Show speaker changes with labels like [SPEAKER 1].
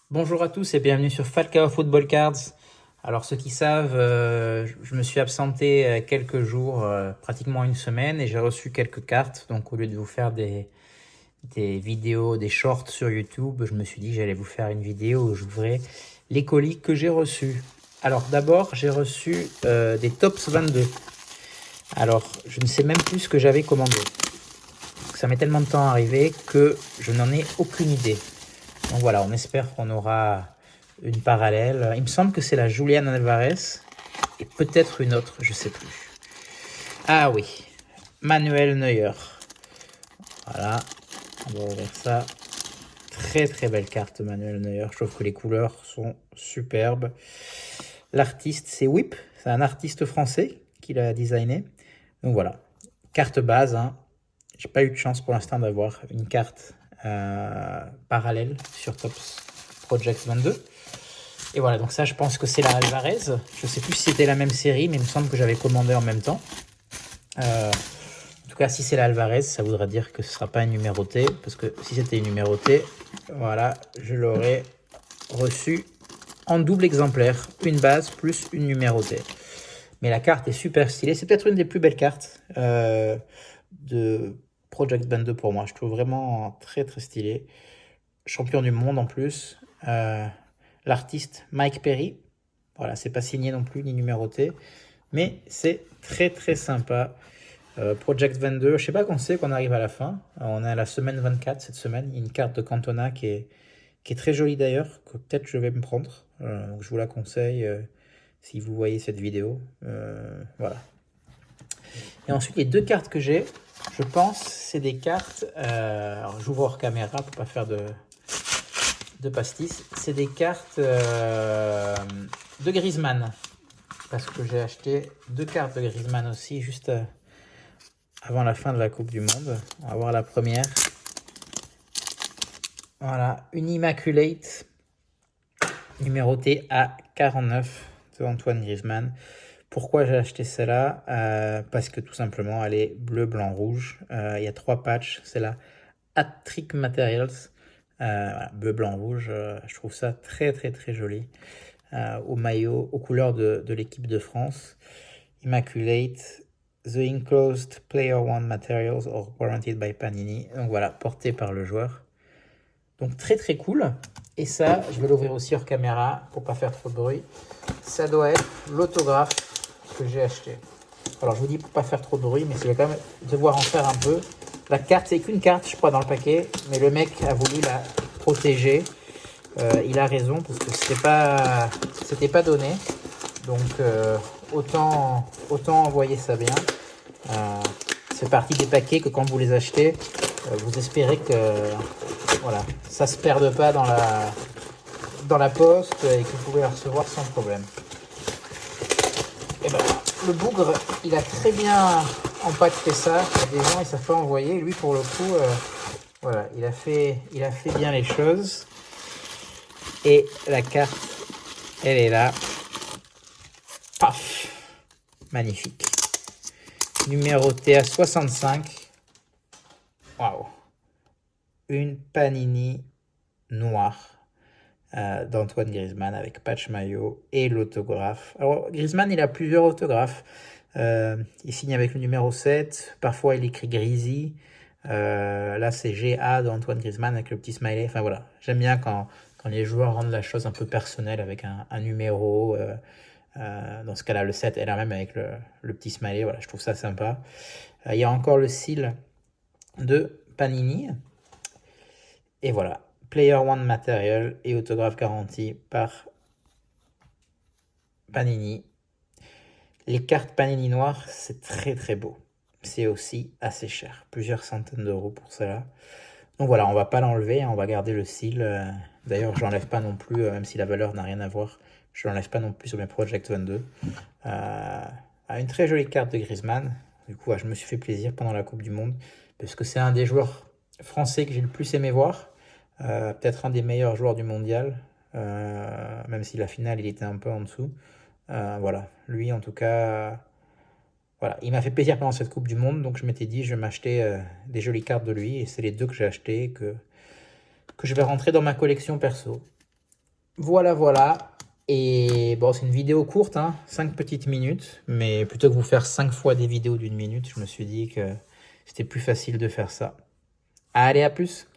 [SPEAKER 1] Bonjour à tous et bienvenue sur Falcao Football Cards. Alors ceux qui savent, je me suis absenté quelques jours, pratiquement une semaine, et j'ai reçu quelques cartes. Donc au lieu de vous faire des vidéos, des shorts sur YouTube, je me suis dit que j'allais vous faire une vidéo où je j'ouvrais les colis que j'ai reçus. Alors d'abord, j'ai reçu des Tops 22. Alors je ne sais même plus ce que j'avais commandé. Ça met tellement de temps à arriver que je n'en ai aucune idée. Donc voilà, on espère qu'on aura une parallèle. Il me semble que c'est la Julian Alvarez et peut-être une autre, je sais plus. Ah oui, Manuel Neuer. Voilà, on va ouvrir ça. Très très belle carte Manuel Neuer. Je trouve que les couleurs sont superbes. L'artiste c'est Whip, c'est un artiste français qui l'a designé. Donc voilà, carte base. J'ai pas eu de chance pour l'instant d'avoir une carte parallèle sur Tops Project 22. Et voilà, donc ça, je pense que c'est la Alvarez. Je sais plus si c'était la même série, mais il me semble que j'avais commandé en même temps. En tout cas, si c'est la Alvarez, ça voudra dire que ce ne sera pas une numérotée, parce que si c'était une numérotée, voilà, je l'aurais reçu en double exemplaire, une base plus une numérotée. Mais la carte est super stylée. C'est peut-être une des plus belles cartes de Project 22 pour moi. Je trouve vraiment très très stylé. Champion du monde en plus. L'artiste Mike Perry. Voilà, c'est pas signé non plus ni numéroté, mais c'est très très sympa. Project 22, je sais pas quand c'est qu'on arrive à la fin. On est à la semaine 24 cette semaine. Il y a une carte de Cantona qui est très jolie d'ailleurs, que peut-être je vais me prendre. Donc je vous la conseille si vous voyez cette vidéo. Voilà. Et ensuite, les deux cartes que j'ai, je pense, c'est des cartes. Alors j'ouvre hors caméra pour pas faire de pastis. C'est des cartes de Griezmann. Parce que j'ai acheté deux cartes de Griezmann aussi, juste avant la fin de la Coupe du Monde. On va voir la première. Voilà, une Immaculate, numérotée à 49 de Antoine Griezmann. Pourquoi j'ai acheté celle-là Parce que tout simplement, elle est bleu, blanc, rouge. Il y a trois patchs. C'est la Hat-Trick Materials. Voilà, bleu, blanc, rouge. Je trouve ça très, très, très joli. Au maillot, aux couleurs de l'équipe de France. Immaculate, the enclosed player one materials are warranted by Panini. Donc voilà, porté par le joueur. Donc très très cool. Et ça, je vais l'ouvrir aussi hors caméra pour pas faire trop de bruit. Ça doit être l'autographe que j'ai acheté. Alors je vous dis pour pas faire trop de bruit, mais je vais quand même devoir en faire un peu. La carte, c'est qu'une carte, je crois, dans le paquet, mais le mec a voulu la protéger. Il a raison parce que c'était pas donné. Donc autant envoyer ça bien. C'est parti des paquets que quand vous les achetez, vous espérez que voilà, ça se perde pas dans la poste et que vous pouvez la recevoir sans problème. Et ben, le bougre, il a très bien empaqueté ça. Il y a des gens, ils savent pas envoyer. Lui, pour le coup, voilà, il a fait bien les choses. Et la carte, elle est là. Paf, magnifique. Numéroté à 65. Waouh. Une Panini noire d'Antoine Griezmann avec patch maillot et l'autographe. Alors Griezmann, il a plusieurs autographes. Il signe avec le numéro 7. Parfois, il écrit Grizy. Là, c'est GA d'Antoine Griezmann avec le petit smiley. Enfin voilà, j'aime bien quand les joueurs rendent la chose un peu personnelle avec un numéro. Dans ce cas-là, le 7 est là même avec le petit smiley. Voilà, je trouve ça sympa. Il y a encore le seal de Panini. Et voilà, Player One Material et autographe garanti par Panini. Les cartes Panini noires, c'est très très beau. C'est aussi assez cher, plusieurs centaines d'euros pour cela. Donc voilà, on va pas l'enlever, on va garder le seal. D'ailleurs, je l'enlève pas non plus, même si la valeur n'a rien à voir. Je l'enlève pas non plus sur mes Project 22. Une très jolie carte de Griezmann. Du coup, je me suis fait plaisir pendant la Coupe du Monde, parce que c'est un des joueurs français que j'ai le plus aimé voir. Peut-être un des meilleurs joueurs du mondial, même si la finale, il était un peu en dessous. Voilà, lui en tout cas, voilà, il m'a fait plaisir pendant cette Coupe du Monde, donc je m'étais dit je vais m'acheter des jolies cartes de lui, et c'est les deux que j'ai achetées que je vais rentrer dans ma collection perso. Voilà, voilà. Et bon, c'est une vidéo courte, hein, 5 petites minutes. Mais plutôt que vous faire 5 fois des vidéos d'1 minute, je me suis dit que c'était plus facile de faire ça. Allez, à plus!